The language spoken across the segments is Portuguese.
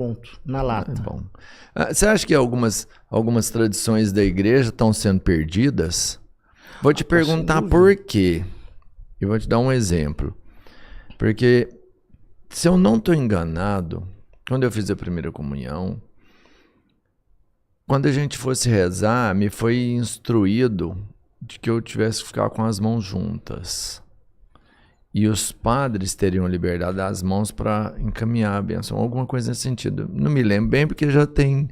ponto, na lata. É bom. Você acha que algumas tradições da igreja estão sendo perdidas? Vou te perguntar por quê. E vou te dar um exemplo. Porque, se eu não estou enganado, quando eu fiz a primeira comunhão, quando a gente fosse rezar, me foi instruído de que eu tivesse que ficar com as mãos juntas. E os padres teriam liberdade das mãos para encaminhar a bênção, alguma coisa nesse sentido. Não me lembro bem, porque já tem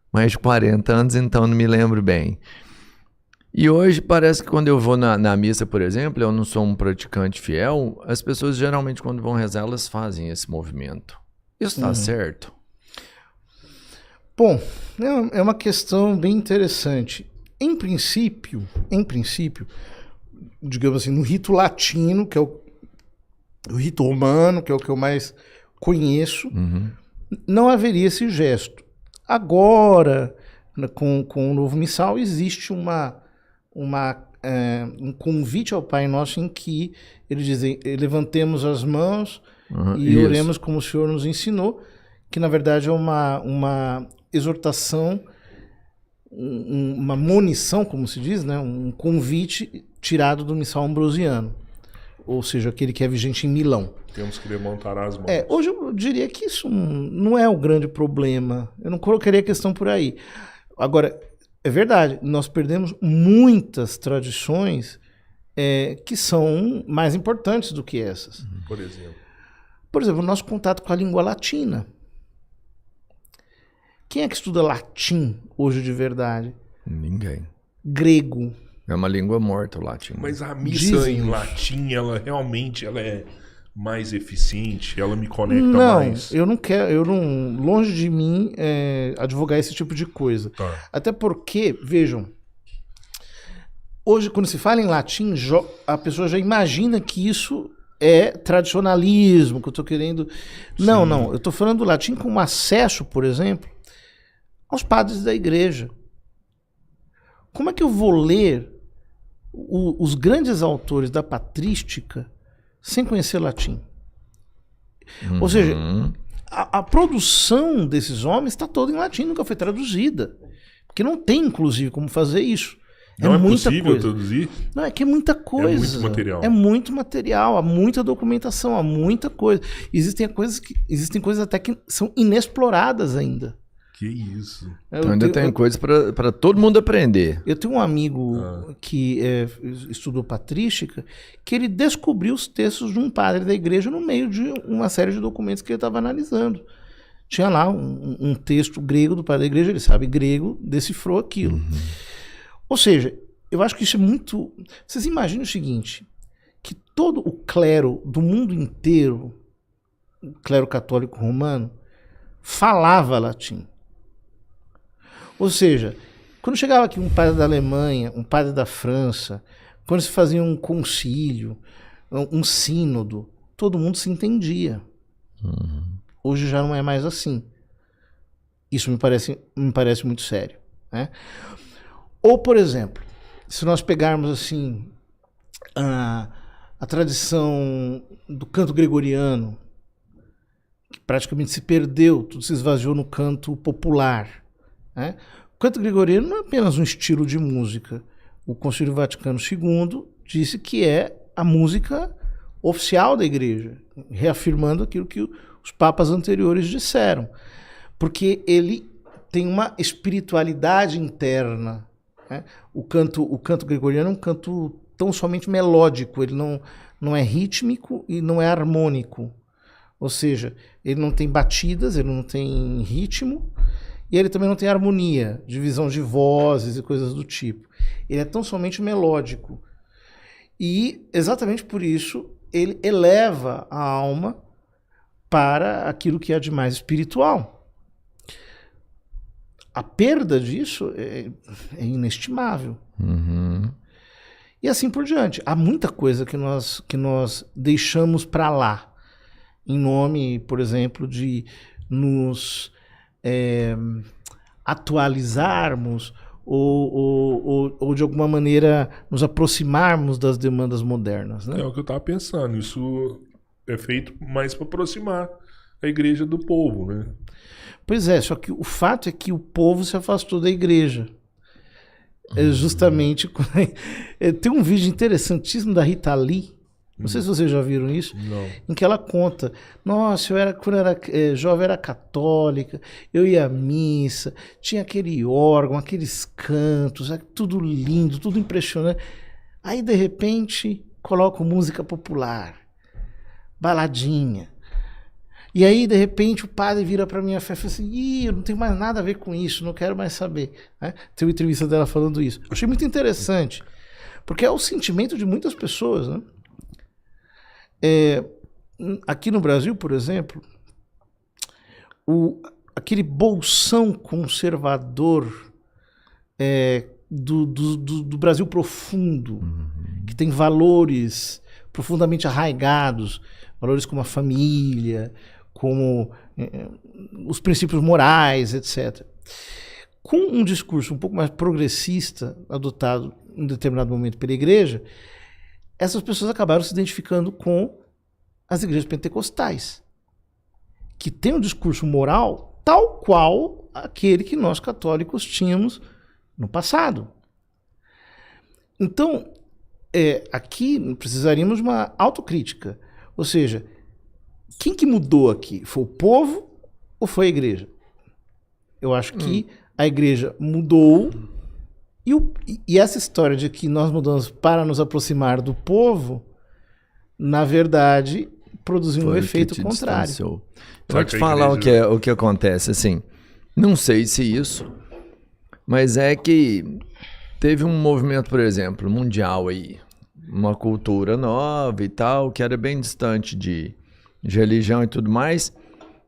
mais de 40 anos, então não me lembro bem. E hoje parece que quando eu vou na missa, por exemplo, eu não sou um praticante fiel, as pessoas geralmente quando vão rezar, elas fazem esse movimento. Isso está certo? Bom, é uma questão bem interessante. Em princípio, digamos assim, no rito latino, que é o rito romano, que é o que eu mais conheço, não haveria esse gesto. Agora, com o novo missal, existe um convite ao Pai Nosso em que ele diz: levantemos as mãos e oremos como o Senhor nos ensinou, que na verdade é uma exortação, uma monição, como se diz, né? Um convite tirado do missal ambrosiano, ou seja, aquele que é vigente em Milão. Temos que levantar as mãos. Hoje eu diria que isso não é o grande problema. Eu não colocaria a questão por aí. Agora, é verdade, nós perdemos muitas tradições que são mais importantes do que essas. Por exemplo, o nosso contato com a língua latina. Quem é que estuda latim hoje de verdade? Ninguém. Grego. É uma língua morta o latim. Mas a missa em latim, ela realmente é mais eficiente? Ela me conecta mais? Não, longe de mim advogar esse tipo de coisa. Tá. Até porque, vejam, hoje quando se fala em latim, a pessoa já imagina que isso é tradicionalismo, que eu estou querendo... Não, eu estou falando do latim com acesso, por exemplo, aos padres da igreja. Como é que eu vou ler os grandes autores da patrística sem conhecer latim? Ou seja, a produção desses homens está toda em latim, nunca foi traduzida. Porque não tem, inclusive, como fazer isso. Não é muita possível coisa. traduzir? Não, é que é muita coisa. É muito material. É muito material, há muita documentação, há muita coisa. Existem coisas até que são inexploradas ainda. Que isso. Então ainda tem coisas para todo mundo aprender. Eu tenho um amigo que estudou patrística, que ele descobriu os textos de um padre da igreja no meio de uma série de documentos que ele estava analisando. Tinha lá um texto grego do padre da igreja, ele sabe grego, decifrou aquilo. Ou seja, eu acho que isso é muito... Vocês imaginem o seguinte, que todo o clero do mundo inteiro, o clero católico romano, falava latim. Ou seja, quando chegava aqui um padre da Alemanha, um padre da França, quando se fazia um concílio, um sínodo, todo mundo se entendia. Hoje já não é mais assim. Isso me parece muito sério, né? Ou, por exemplo, se nós pegarmos assim a tradição do canto gregoriano, que praticamente se perdeu, tudo se esvaziou no canto popular, né? O canto gregoriano não é apenas um estilo de música. O Concílio Vaticano II disse que é a música oficial da igreja, reafirmando aquilo que os papas anteriores disseram, porque ele tem uma espiritualidade interna, né? O canto gregoriano é um canto tão somente melódico, ele não é rítmico e não é harmônico. Ou seja, ele não tem batidas, ele não tem ritmo, e ele também não tem harmonia, divisão de vozes e coisas do tipo. Ele é tão somente melódico. E, exatamente por isso, ele eleva a alma para aquilo que é de mais espiritual. A perda disso é inestimável. E assim por diante. Há muita coisa que nós deixamos para lá, em nome, por exemplo, de nos atualizarmos ou de alguma maneira nos aproximarmos das demandas modernas, né? É o que eu estava pensando. Isso é feito mais para aproximar a igreja do povo, né? Pois é, só que o fato é que o povo se afastou da igreja. É justamente... Tem um vídeo interessantíssimo da Rita Lee, não sei se vocês já viram isso, Não. em que ela conta, nossa, quando eu era jovem, era católica, eu ia à missa, tinha aquele órgão, aqueles cantos, tudo lindo, tudo impressionante. Aí, de repente, coloco música popular, baladinha. E aí, de repente, o padre vira para minha fé e fala assim, ih, eu não tenho mais nada a ver com isso, não quero mais saber. Né? Tem uma entrevista dela falando isso. Eu achei muito interessante, porque é o sentimento de muitas pessoas, né? Aqui no Brasil, por exemplo, aquele bolsão conservador do Brasil profundo, que tem valores profundamente arraigados, valores como a família, como os princípios morais, etc. Com um discurso um pouco mais progressista, adotado em determinado momento pela igreja, essas pessoas acabaram se identificando com as igrejas pentecostais, que tem um discurso moral tal qual aquele que nós católicos tínhamos no passado. Então, aqui precisaríamos de uma autocrítica. Ou seja, quem que mudou aqui? Foi o povo ou foi a igreja? Eu acho que a igreja mudou. E essa história de que nós mudamos para nos aproximar do povo, na verdade, produziu um efeito contrário. Eu vou te falar o que acontece, assim, não sei se isso, mas é que teve um movimento, por exemplo, mundial aí, uma cultura nova e tal, que era bem distante de religião e tudo mais,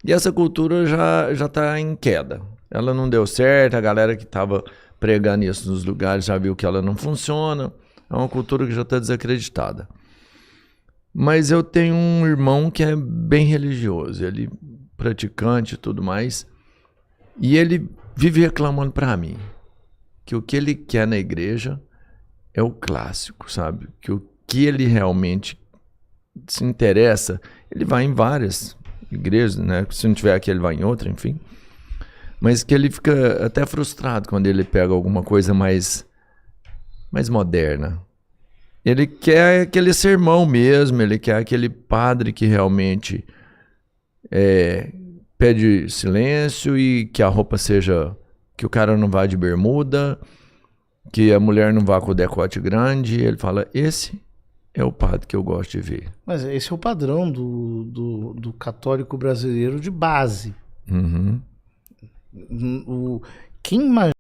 e essa cultura já está em queda. Ela não deu certo, a galera que estava pregando isso nos lugares já viu que ela não funciona, é uma cultura que já está desacreditada. Mas eu tenho um irmão que é bem religioso, ele praticante e tudo mais, e ele vive reclamando para mim que o que ele quer na igreja é o clássico, sabe? Que o que ele realmente se interessa, ele vai em várias igrejas, né? Se não tiver aqui, ele vai em outra, enfim. Mas que ele fica até frustrado quando ele pega alguma coisa mais moderna. Ele quer aquele sermão mesmo, ele quer aquele padre que realmente pede silêncio e que a roupa seja... que o cara não vá de bermuda, que a mulher não vá com o decote grande. Ele fala, esse é o padre que eu gosto de ver. Mas esse é o padrão do católico brasileiro de base. Uhum. Quem imagina